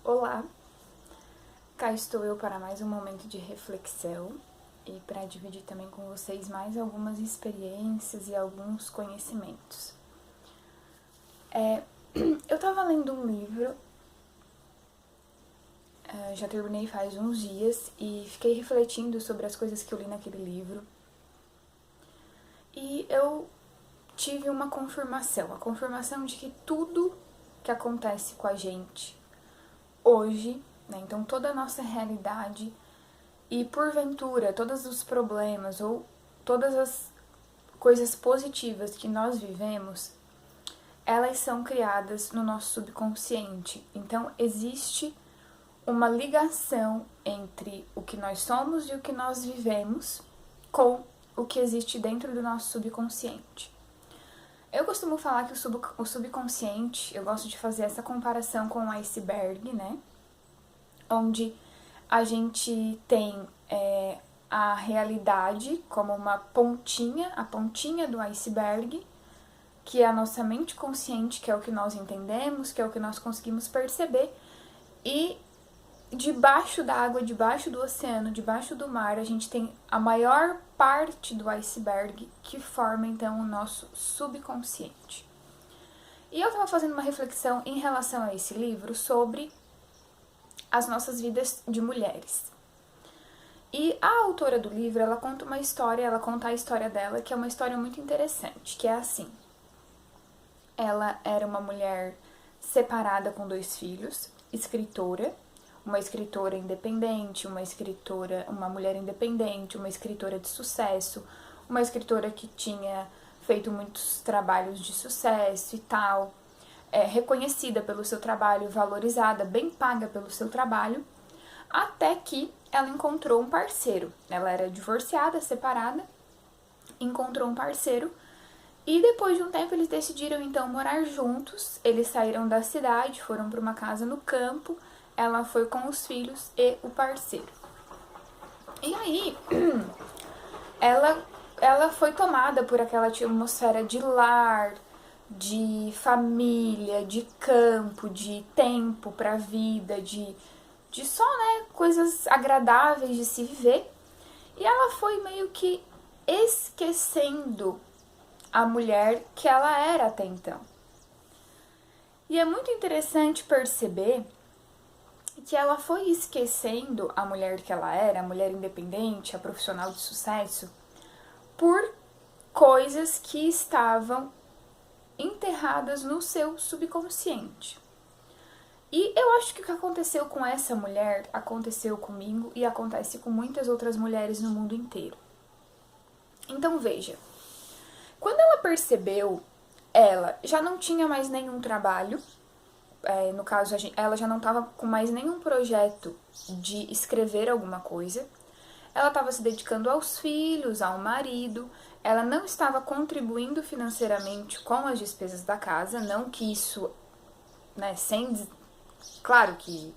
Olá, cá estou eu para mais um momento de reflexão e para dividir também com vocês mais algumas experiências e alguns conhecimentos. Eu estava lendo um livro, já terminei faz uns dias e fiquei refletindo sobre as coisas que eu li naquele livro e eu tive uma confirmação, a confirmação de que tudo que acontece com a gente hoje, né, então toda a nossa realidade e porventura todos os problemas ou todas as coisas positivas que nós vivemos, elas são criadas no nosso subconsciente. Então existe uma ligação entre o que nós somos e o que nós vivemos com o que existe dentro do nosso subconsciente. Eu costumo falar que o subconsciente, eu gosto de fazer essa comparação com o iceberg, né? Onde a gente tem a realidade como uma pontinha, a pontinha do iceberg, que é a nossa mente consciente, que é o que nós entendemos, que é o que nós conseguimos perceber, e debaixo da água, debaixo do oceano, debaixo do mar, a gente tem a maior parte do iceberg, que forma então o nosso subconsciente. E eu estava fazendo uma reflexão em relação a esse livro sobre as nossas vidas de mulheres. E a autora do livro, ela conta uma história, ela conta a história dela, que é uma história muito interessante, que é assim. Ela era uma mulher separada com 2 filhos, escritora, uma escritora independente, uma mulher independente, uma escritora de sucesso, uma escritora que tinha feito muitos trabalhos de sucesso e tal, reconhecida pelo seu trabalho, valorizada, bem paga pelo seu trabalho, até que ela encontrou um parceiro. Ela era divorciada, separada, encontrou um parceiro e depois de um tempo eles decidiram então morar juntos. Eles saíram da cidade, foram para uma casa no campo, ela foi com os filhos e o parceiro. E aí, ela foi tomada por aquela atmosfera de lar, de família, de campo, de tempo pra vida, de só, né, coisas agradáveis de se viver. E ela foi meio que esquecendo a mulher que ela era até então. E é muito interessante perceber que ela foi esquecendo a mulher que ela era, a mulher independente, a profissional de sucesso, por coisas que estavam enterradas no seu subconsciente. E eu acho que o que aconteceu com essa mulher aconteceu comigo e acontece com muitas outras mulheres no mundo inteiro. Então veja, quando ela percebeu, ela já não tinha mais nenhum trabalho, no caso ela já não estava com mais nenhum projeto de escrever alguma coisa, ela estava se dedicando aos filhos, ao marido, ela não estava contribuindo financeiramente com as despesas da casa, não que isso, né, claro que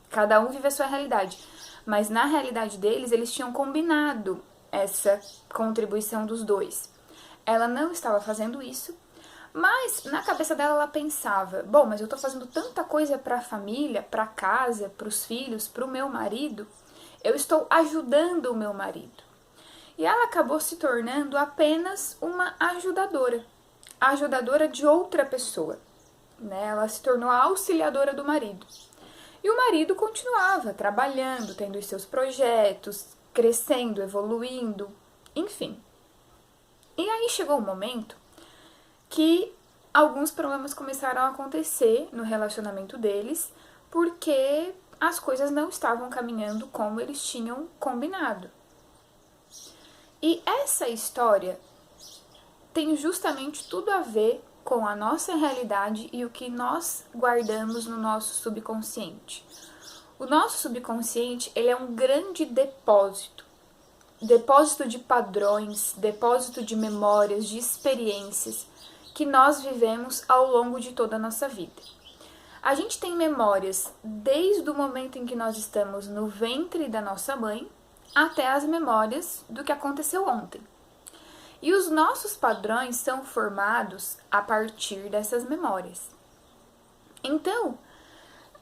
cada um vive a sua realidade, mas na realidade deles, eles tinham combinado essa contribuição dos dois. Ela não estava fazendo isso, mas na cabeça dela ela pensava, bom, mas eu tô fazendo tanta coisa pra família, pra casa, pros filhos, pro meu marido, eu estou ajudando o meu marido. E ela acabou se tornando apenas uma ajudadora de outra pessoa, né? Ela se tornou a auxiliadora do marido. E o marido continuava trabalhando, tendo os seus projetos, crescendo, evoluindo, enfim. E aí chegou um momento que alguns problemas começaram a acontecer no relacionamento deles, porque as coisas não estavam caminhando como eles tinham combinado. E essa história tem justamente tudo a ver com a nossa realidade e o que nós guardamos no nosso subconsciente. O nosso subconsciente, ele é um grande depósito de padrões, depósito de memórias, de experiências que nós vivemos ao longo de toda a nossa vida. A gente tem memórias desde o momento em que nós estamos no ventre da nossa mãe até as memórias do que aconteceu ontem. E os nossos padrões são formados a partir dessas memórias. Então,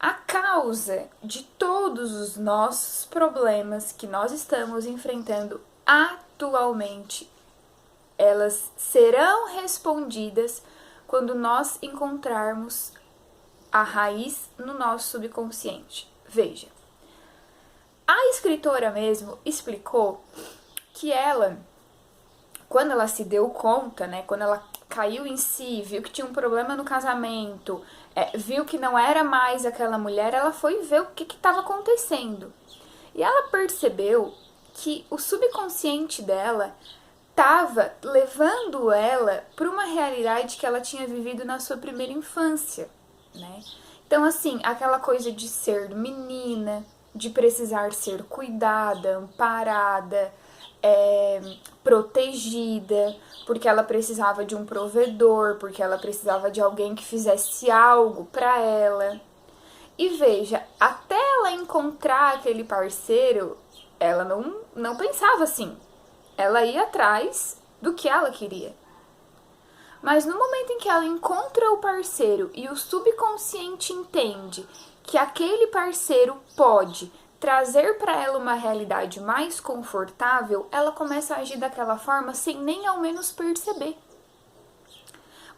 A causa de todos os nossos problemas que nós estamos enfrentando atualmente, elas serão respondidas quando nós encontrarmos a raiz no nosso subconsciente. Veja, a escritora mesmo explicou que ela, quando ela se deu conta, né, quando ela caiu em si, viu que tinha um problema no casamento, viu que não era mais aquela mulher, ela foi ver o que estava acontecendo. E ela percebeu que o subconsciente dela estava levando ela para uma realidade que ela tinha vivido na sua primeira infância, né? Então, assim, aquela coisa de ser menina, de precisar ser cuidada, amparada, protegida, porque ela precisava de um provedor, porque ela precisava de alguém que fizesse algo para ela. E veja, até ela encontrar aquele parceiro, ela não pensava assim. Ela ia atrás do que ela queria. Mas no momento em que ela encontra o parceiro e o subconsciente entende que aquele parceiro pode trazer para ela uma realidade mais confortável, ela começa a agir daquela forma sem nem ao menos perceber.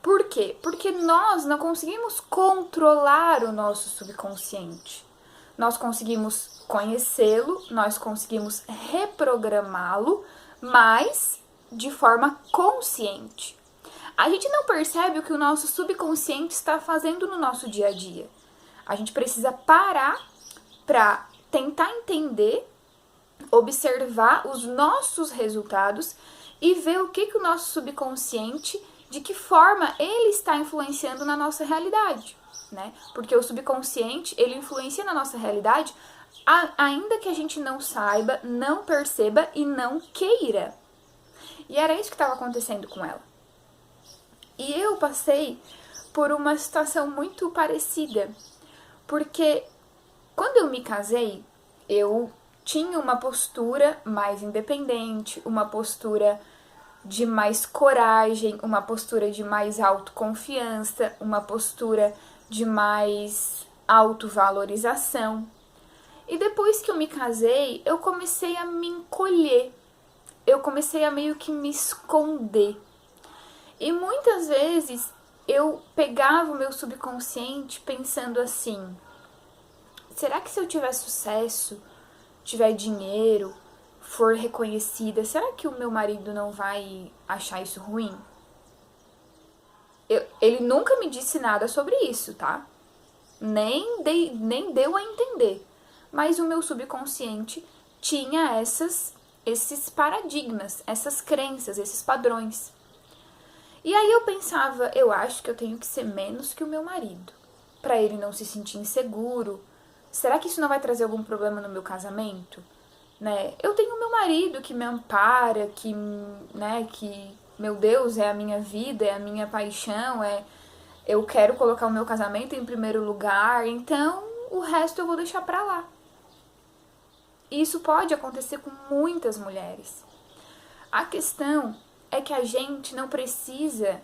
Por quê? Porque nós não conseguimos controlar o nosso subconsciente. Nós conseguimos conhecê-lo, nós conseguimos reprogramá-lo, mas de forma consciente. A gente não percebe o que o nosso subconsciente está fazendo no nosso dia a dia. A gente precisa parar para tentar entender, observar os nossos resultados e ver o que o nosso subconsciente, de que forma ele está influenciando na nossa realidade, né? Porque o subconsciente, ele influencia na nossa realidade, ainda que a gente não saiba, não perceba e não queira. E era isso que estava acontecendo com ela. E eu passei por uma situação muito parecida, porque quando eu me casei, eu tinha uma postura mais independente, uma postura de mais coragem, uma postura de mais autoconfiança, uma postura de mais autovalorização. E depois que eu me casei, eu comecei a me encolher, eu comecei a meio que me esconder. E muitas vezes eu pegava o meu subconsciente pensando assim: será que se eu tiver sucesso, tiver dinheiro, for reconhecida, será que o meu marido não vai achar isso ruim? Ele nunca me disse nada sobre isso, tá? Nem deu a entender. Mas o meu subconsciente tinha esses paradigmas, essas crenças, esses padrões. E aí eu pensava, eu acho que eu tenho que ser menos que o meu marido, para ele não se sentir inseguro. Será que isso não vai trazer algum problema no meu casamento? Né? Eu tenho meu marido que me ampara, que, meu Deus, é a minha vida, é a minha paixão, eu quero colocar o meu casamento em primeiro lugar, então o resto eu vou deixar pra lá. E isso pode acontecer com muitas mulheres. A questão é que a gente não precisa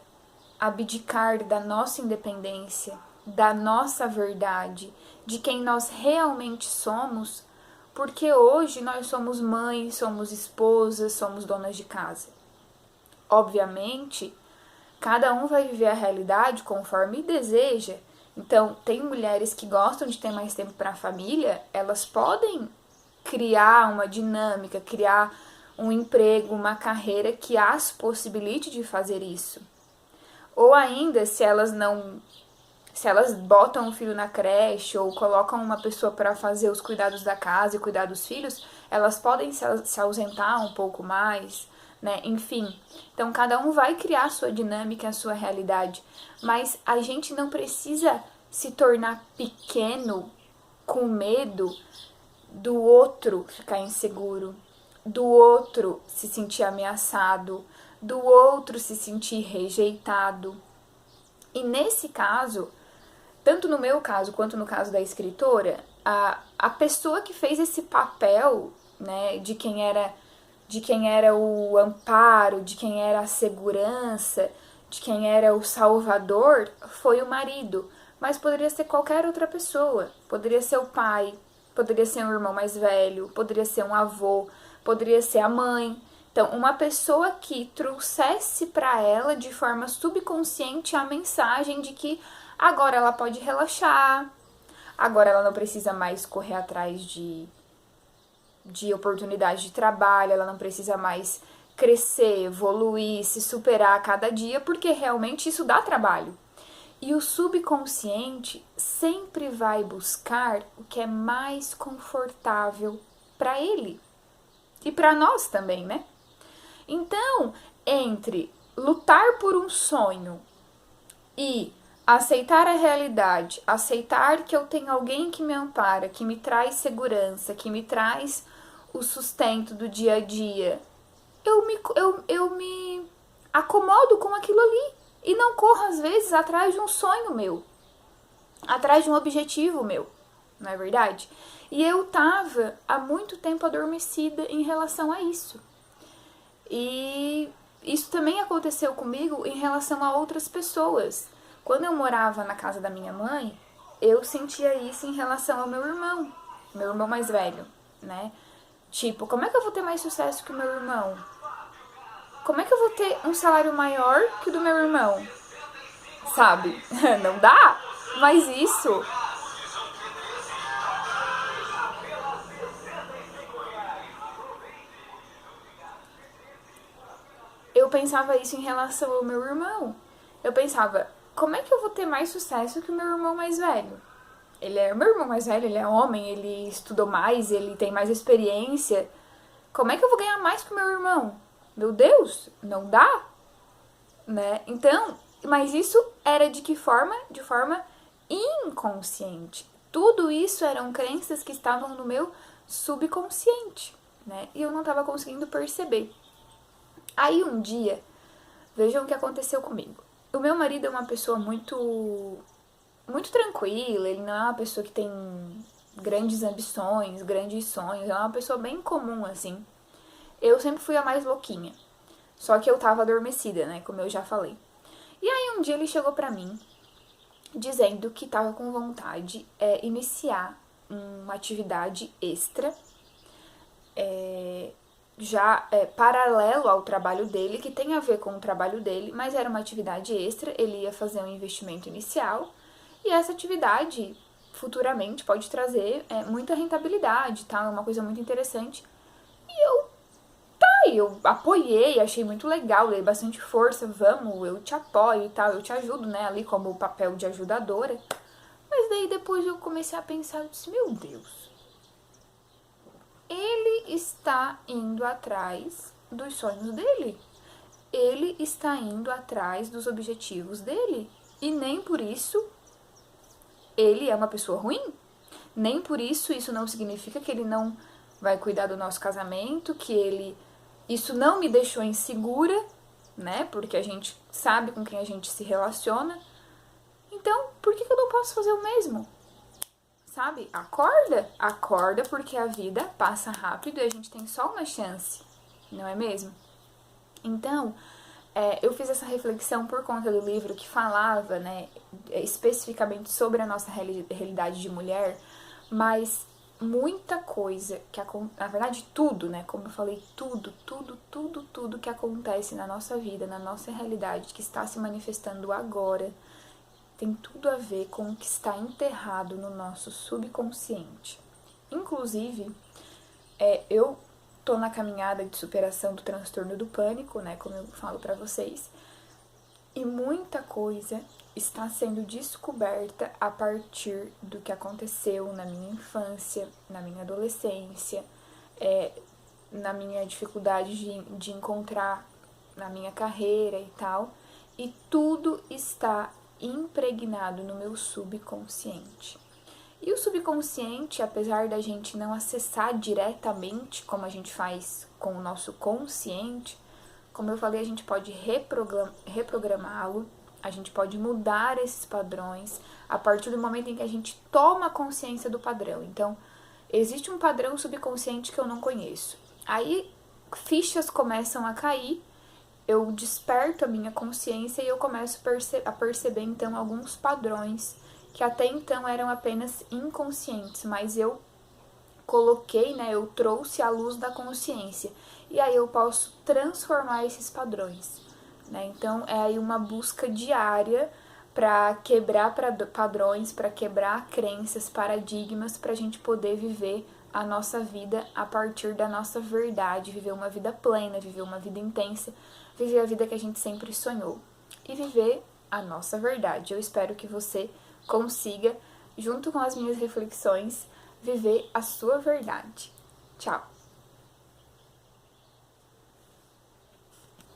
abdicar da nossa independência, da nossa verdade, de quem nós realmente somos, porque hoje nós somos mães, somos esposas, somos donas de casa. Obviamente, cada um vai viver a realidade conforme deseja. Então, tem mulheres que gostam de ter mais tempo para a família, elas podem criar uma dinâmica, criar um emprego, uma carreira que as possibilite de fazer isso. Ou ainda, se elas botam o filho na creche ou colocam uma pessoa para fazer os cuidados da casa e cuidar dos filhos, elas podem se ausentar um pouco mais, né? Enfim, então cada um vai criar a sua dinâmica, a sua realidade, mas a gente não precisa se tornar pequeno com medo do outro ficar inseguro, do outro se sentir ameaçado, do outro se sentir rejeitado. E nesse caso, tanto no meu caso quanto no caso da escritora, a pessoa que fez esse papel, né, de quem era o amparo, de quem era a segurança, de quem era o salvador, foi o marido. mas poderia ser qualquer outra pessoa. Poderia ser o pai, poderia ser um irmão mais velho, poderia ser um avô, poderia ser a mãe. Então, uma pessoa que trouxesse para ela de forma subconsciente a mensagem de que agora ela pode relaxar, agora ela não precisa mais correr atrás de oportunidade de trabalho, ela não precisa mais crescer, evoluir, se superar a cada dia, porque realmente isso dá trabalho. E o subconsciente sempre vai buscar o que é mais confortável para ele e para nós também, né? Então, entre lutar por um sonho e aceitar a realidade, aceitar que eu tenho alguém que me ampara, que me traz segurança, que me traz o sustento do dia a dia, eu me acomodo com aquilo ali e não corro, às vezes, atrás de um sonho meu, atrás de um objetivo meu, não é verdade? E eu tava há muito tempo adormecida em relação a isso. E isso também aconteceu comigo em relação a outras pessoas. Quando eu morava na casa da minha mãe, eu sentia isso em relação ao meu irmão mais velho, né? Tipo, como é que eu vou ter mais sucesso que o meu irmão? Como é que eu vou ter um salário maior que o do meu irmão? Sabe? Não dá? Mas isso eu pensava isso em relação ao meu irmão. Eu pensava, como é que eu vou ter mais sucesso que o meu irmão mais velho? Ele é o meu irmão mais velho, ele é homem, ele estudou mais, ele tem mais experiência. Como é que eu vou ganhar mais que o meu irmão? Meu Deus, não dá, né? Então, mas isso era de que forma? De forma inconsciente. Tudo isso eram crenças que estavam no meu subconsciente, né? E eu não estava conseguindo perceber. Aí um dia, vejam o que aconteceu comigo. O meu marido é uma pessoa muito tranquila, ele não é uma pessoa que tem grandes ambições, grandes sonhos, é uma pessoa bem comum, assim. Eu sempre fui a mais louquinha, só que eu tava adormecida, né, como eu já falei. E aí um dia ele chegou pra mim, dizendo que tava com vontade de iniciar uma atividade extra, paralelo ao trabalho dele, que tem a ver com o trabalho dele, mas era uma atividade extra, ele ia fazer um investimento inicial, e essa atividade futuramente pode trazer muita rentabilidade, tá? É uma coisa muito interessante. E eu apoiei, achei muito legal, dei bastante força, vamos, eu te apoio e tal, eu te ajudo, né, ali como o papel de ajudadora. Mas daí depois eu comecei a pensar, eu disse, meu Deus, ele está indo atrás dos sonhos dele. Ele está indo atrás dos objetivos dele. E nem por isso ele é uma pessoa ruim. Nem por isso não significa que ele não vai cuidar do nosso casamento, que ele... Isso não me deixou insegura, né? Porque a gente sabe com quem a gente se relaciona. Então, por que eu não posso fazer o mesmo? Sabe? Acorda, acorda, porque a vida passa rápido e a gente tem só uma chance, não é mesmo? Então, eu fiz essa reflexão por conta do livro que falava, né, especificamente sobre a nossa realidade de mulher, mas muita coisa que acontece, na verdade tudo, né, como eu falei, tudo que acontece na nossa vida, na nossa realidade, que está se manifestando agora, tem tudo a ver com o que está enterrado no nosso subconsciente. Inclusive, eu tô na caminhada de superação do transtorno do pânico, né, como eu falo pra vocês, e muita coisa está sendo descoberta a partir do que aconteceu na minha infância, na minha adolescência, na minha dificuldade de encontrar na minha carreira e tal, e tudo está impregnado no meu subconsciente. E o subconsciente, apesar da gente não acessar diretamente como a gente faz com o nosso consciente, como eu falei, a gente pode reprogramá-lo, a gente pode mudar esses padrões a partir do momento em que a gente toma consciência do padrão. Então, existe um padrão subconsciente que eu não conheço. Aí, fichas começam a cair, eu desperto a minha consciência e eu começo a perceber, então, alguns padrões que até então eram apenas inconscientes, mas eu coloquei, né, eu trouxe à luz da consciência, e aí eu posso transformar esses padrões, né? Então é aí uma busca diária para quebrar padrões, para quebrar crenças, paradigmas, para a gente poder viver a nossa vida a partir da nossa verdade, viver uma vida plena, viver uma vida intensa, viver a vida que a gente sempre sonhou e viver a nossa verdade. Eu espero que você consiga, junto com as minhas reflexões, viver a sua verdade. Tchau!